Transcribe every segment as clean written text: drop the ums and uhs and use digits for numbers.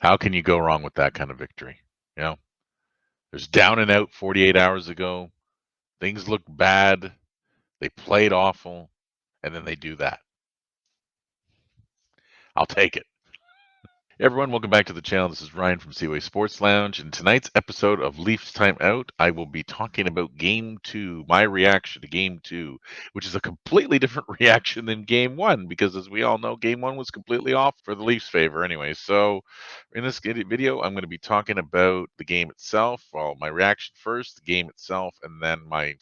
How can you go wrong with that kind of victory? You know, there's down and out 48 hours ago. Things look bad. They played awful, and then they do that. I'll take it. Everyone, welcome back to the channel. This is Ryan from Seaway Sports Lounge. In tonight's episode of Leafs Time Out, I will be talking about Game 2, my reaction to Game 2, which is a completely different reaction than Game 1, because as we all know, Game 1 was completely off for the Leafs' favor anyway. So in this video, I'm going to be talking about the game itself, well, my reaction first, the game itself, and then my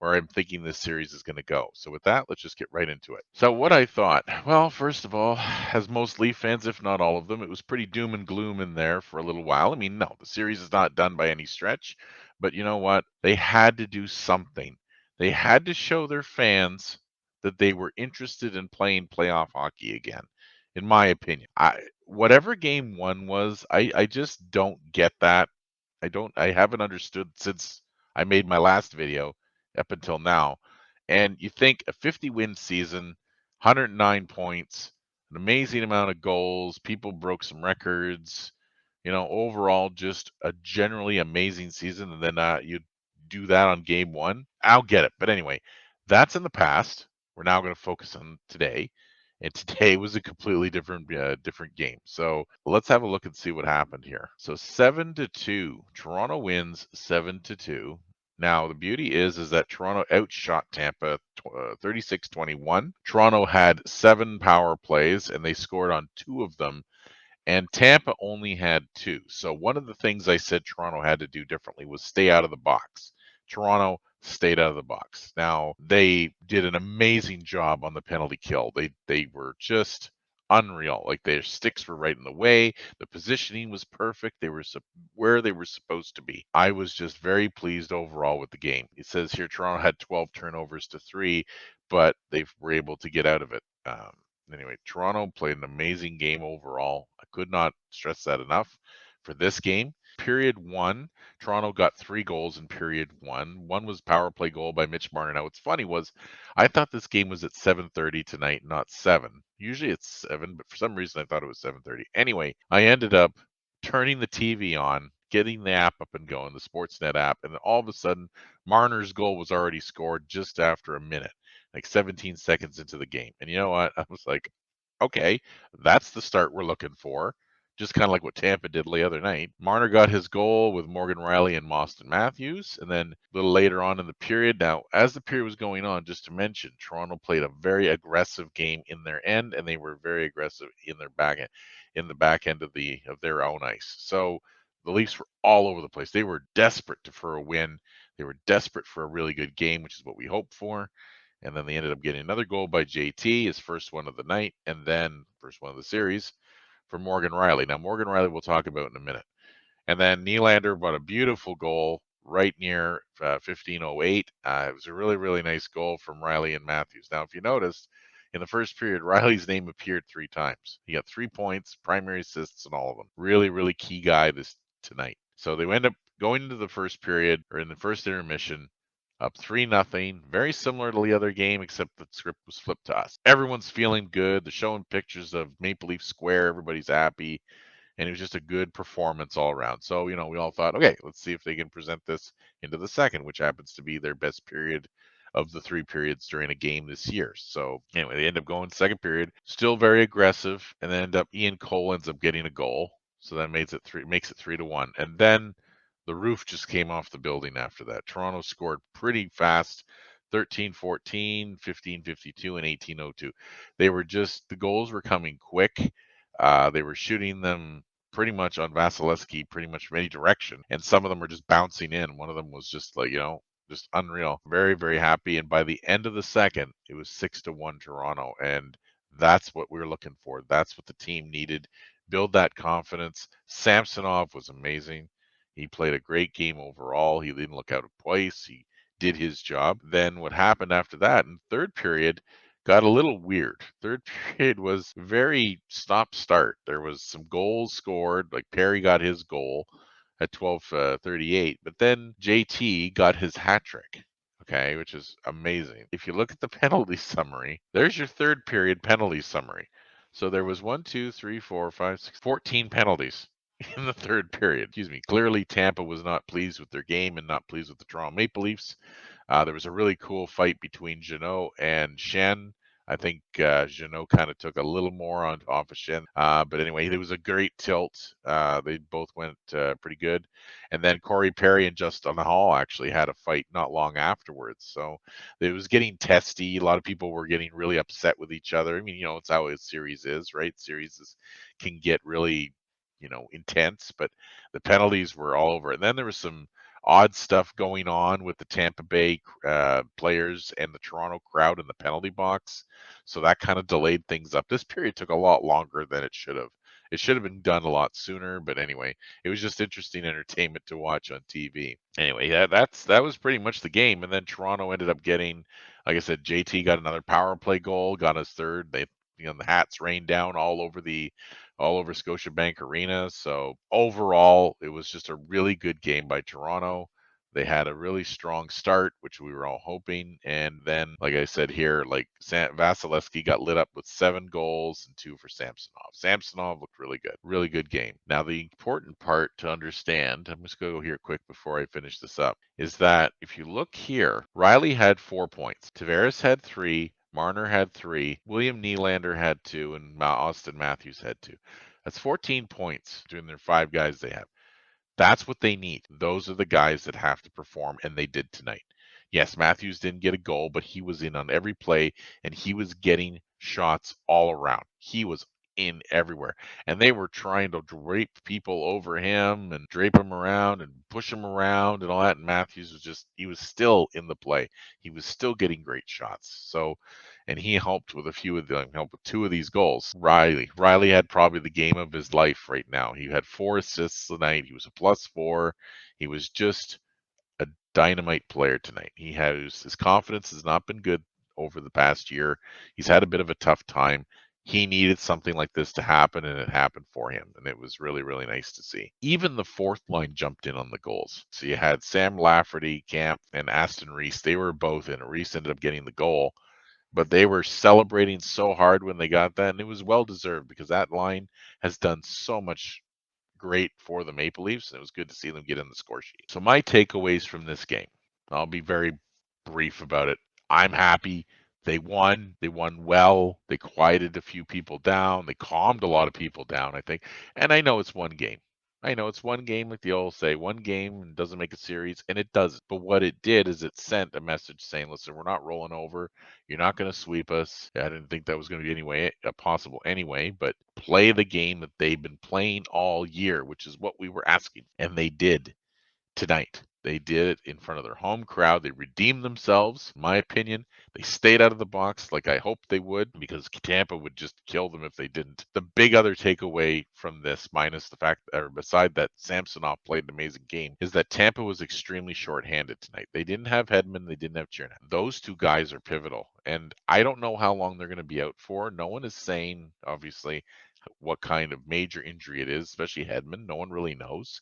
where I'm thinking this series is going to go. So with that, let's just get right into it. So what I thought, well, first of all, as most Leaf fans, if not all of them, it was pretty doom and gloom in there for a little while. I mean, no, the series is not done by any stretch, but you know what? They had to do something. They had to show their fans that they were interested in playing playoff hockey again, in my opinion. Whatever game one was, I just don't get that. I haven't understood since I made my last video up until now. And you think a 50 win season, 109 points, an amazing amount of goals, people broke some records, overall just a generally amazing season, and then you do that on game one. I'll get it. But anyway, that's in the past. We're now going to focus on today. And today was a completely different game. So let's have a look and see what happened here. So 7-2, Toronto wins 7-2. Now the beauty is that Toronto outshot Tampa 36-21. Toronto had 7 power plays and they scored on 2 of them, and Tampa only had 2. So one of the things I said Toronto had to do differently was stay out of the box. Toronto stayed out of the box. Now they did an amazing job on the penalty kill. They were just unreal. Like their sticks were right in the way. The positioning was perfect. They were where they were supposed to be. I was just very pleased overall with the game. It says here Toronto had 12 turnovers to 3, but they were able to get out of it. Anyway, Toronto played an amazing game overall. I could not stress that enough for this game. Period one, Toronto got 3 goals in period one. One was power play goal by Mitch Marner. Now, what's funny was I thought this game was at 7:30 tonight, not 7. Usually it's 7, but for some reason I thought it was 7:30. Anyway, I ended up turning the TV on, getting the app up and going, the Sportsnet app, and then all of a sudden Marner's goal was already scored just after a minute, like 17 seconds into the game. And you know what? I was like, okay, that's the start we're looking for. Just kind of like what Tampa did the other night. Marner got his goal with Morgan Riley and Auston Matthews. And then a little later on in the period, now, as the period was going on, just to mention, Toronto played a very aggressive game in their end, and they were very aggressive in their back end, in the back end of their own ice. So the Leafs were all over the place. They were desperate for a win. They were desperate for a really good game, which is what we hoped for. And then they ended up getting another goal by JT, his first one of the night, and then first one of the series for Morgan Riley. Now, Morgan Riley we'll talk about in a minute. And then Nylander brought a beautiful goal right near 15:08. It was a really, really nice goal from Riley and Matthews. Now, if you noticed, in the first period, Riley's name appeared 3 times. He got 3 points, primary assists, and all of them. Really, really key guy this tonight. So they end up going into the first period or in the first intermission up 3-0, very similar to the other game, except the script was flipped to us. Everyone's feeling good. They're showing pictures of Maple Leaf Square. Everybody's happy. And it was just a good performance all around. So, we all thought, okay, let's see if they can present this into the second, which happens to be their best period of the 3 periods during a game this year. So, anyway, they end up going second period, still very aggressive, and then Ian Cole ends up getting a goal. So that makes it 3-1. And then the roof just came off the building after that. Toronto scored pretty fast, 13-14, 15-52, and 18-02. The goals were coming quick. They were shooting them pretty much on Vasilevsky, pretty much from any direction, and some of them were just bouncing in. One of them was just like, just unreal. Very, very happy. And by the end of the second, it was 6-1 Toronto, and that's what we were looking for. That's what the team needed. Build that confidence. Samsonov was amazing. He played a great game overall. He didn't look out of place. He did his job. Then what happened after that in third period got a little weird. Third period was very stop start. There was some goals scored, like Perry got his goal at 12:38, but then JT got his hat trick. Okay, which is amazing. If you look at the penalty summary, there's your third period penalty summary. So there was 1, 2, 3, 4, 5, 6, 14 penalties. in the third period. Excuse me. Clearly, Tampa was not pleased with their game and not pleased with the Toronto Maple Leafs. There was a really cool fight between Jeannot and Shen. I think Jeannot kind of took a little more on off of Shen. But anyway, there was a great tilt. They both went pretty good. And then Corey Perry and Justin Hall actually had a fight not long afterwards. So it was getting testy. A lot of people were getting really upset with each other. I mean, it's how a series is, right? Can get really, intense, but the penalties were all over. And then there was some odd stuff going on with the Tampa Bay players and the Toronto crowd in the penalty box. So that kind of delayed things up. This period took a lot longer than it should have. It should have been done a lot sooner, but anyway, it was just interesting entertainment to watch on TV. Anyway, yeah, that was pretty much the game. And then Toronto ended up getting, like I said, JT got another power play goal, got his third. The hats rained down all over Scotiabank Arena. So overall, it was just a really good game by Toronto. They had a really strong start, which we were all hoping. And then, like I said here, like Vasilevsky got lit up with 7 goals and 2 for Samsonov. Samsonov looked really good. Really good game. Now, the important part to understand, I'm just going to go here quick before I finish this up, is that if you look here, Riley had 4 points. Tavares had 3. Marner had 3. William Nylander had 2. And Austin Matthews had 2. That's 14 points between their 5 guys they have. That's what they need. Those are the guys that have to perform, and they did tonight. Yes, Matthews didn't get a goal, but he was in on every play, and he was getting shots all around. He was in everywhere. And they were trying to drape people over him and drape him around and push him around and all that. And Matthews he was still in the play. He was still getting great shots. So, and he helped with helped with 2 of these goals. Riley had probably the game of his life right now. He had 4 assists tonight. He was a +4. He was just a dynamite player tonight. His confidence has not been good over the past year. He's had a bit of a tough time. He needed something like this to happen, and it happened for him. And it was really, really nice to see. Even the fourth line jumped in on the goals. So you had Sam Lafferty, Camp, and Aston Reese. They were both in. Reese ended up getting the goal, but they were celebrating so hard when they got that, and it was well deserved because that line has done so much great for the Maple Leafs, and it was good to see them get in the score sheet. So my takeaways from this game, I'll be very brief about it. I'm happy. They won. They won well. They quieted a few people down. They calmed a lot of people down, I think. And I know it's one game. I know it's one game, like the old say, one game doesn't make a series, and it doesn't. But what it did is it sent a message saying, listen, we're not rolling over. You're not going to sweep us. I didn't think that was going to be anyway possible anyway, but play the game that they've been playing all year, which is what we were asking. And they did tonight. They did it in front of their home crowd. They redeemed themselves, in my opinion. They stayed out of the box like I hoped they would because Tampa would just kill them if they didn't. The big other takeaway from this, minus the fact, or beside that Samsonov played an amazing game, is that Tampa was extremely shorthanded tonight. They didn't have Hedman. They didn't have Chernak. Those 2 guys are pivotal. And I don't know how long they're going to be out for. No one is saying, obviously, what kind of major injury it is, especially Hedman. No one really knows.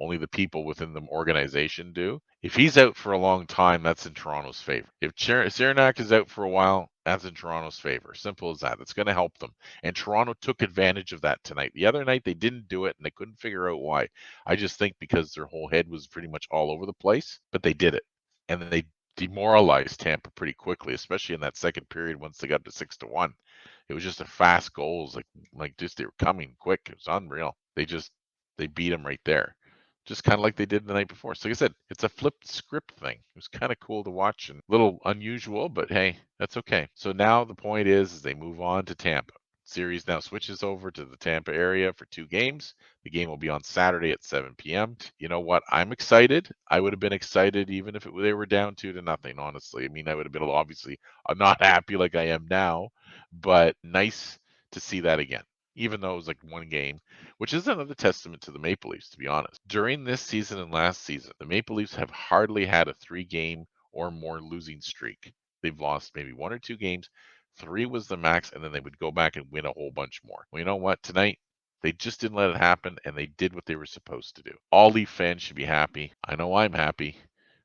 Only the people within the organization do. If he's out for a long time, that's in Toronto's favor. If Cernak is out for a while, that's in Toronto's favor. Simple as that. That's going to help them. And Toronto took advantage of that tonight. The other night, they didn't do it, and they couldn't figure out why. I just think because their whole head was pretty much all over the place, but they did it. And then they demoralized Tampa pretty quickly, especially in that second period once they got to 6-1. It was just a fast goals, like just they were coming quick. It was unreal. They beat them right there, just kind of like they did the night before. So like I said, it's a flipped script thing. It was kind of cool to watch and a little unusual, but hey, that's okay. So now the point is they move on to Tampa. Series now switches over to the Tampa area for 2 games. The game will be on Saturday at 7 p.m. You know what? I'm excited. I would have been excited even if they were down 2-0, honestly. I mean, I would have been obviously I'm not happy like I am now, but nice to see that again, even though it was like one game, which is another testament to the Maple Leafs, to be honest. During this season and last season, the Maple Leafs have hardly had a 3-game or more losing streak. They've lost maybe 1 or 2 games. 3 was the max, and then they would go back and win a whole bunch more. Well, you know what? Tonight, they just didn't let it happen, and they did what they were supposed to do. All Leaf fans should be happy. I know I'm happy.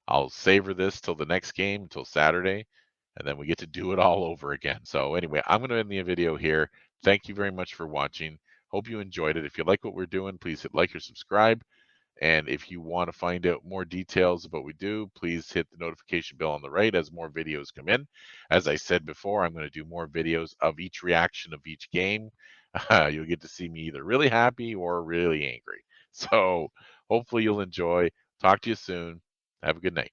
I'll savor this till the next game, until Saturday, and then we get to do it all over again. So anyway, I'm going to end the video here. Thank you very much for watching. Hope you enjoyed it. If you like what we're doing, please hit like or subscribe. And if you want to find out more details about what we do, please hit the notification bell on the right as more videos come in. As I said before, I'm going to do more videos of each reaction of each game. You'll get to see me either really happy or really angry. So hopefully you'll enjoy. Talk to you soon. Have a good night.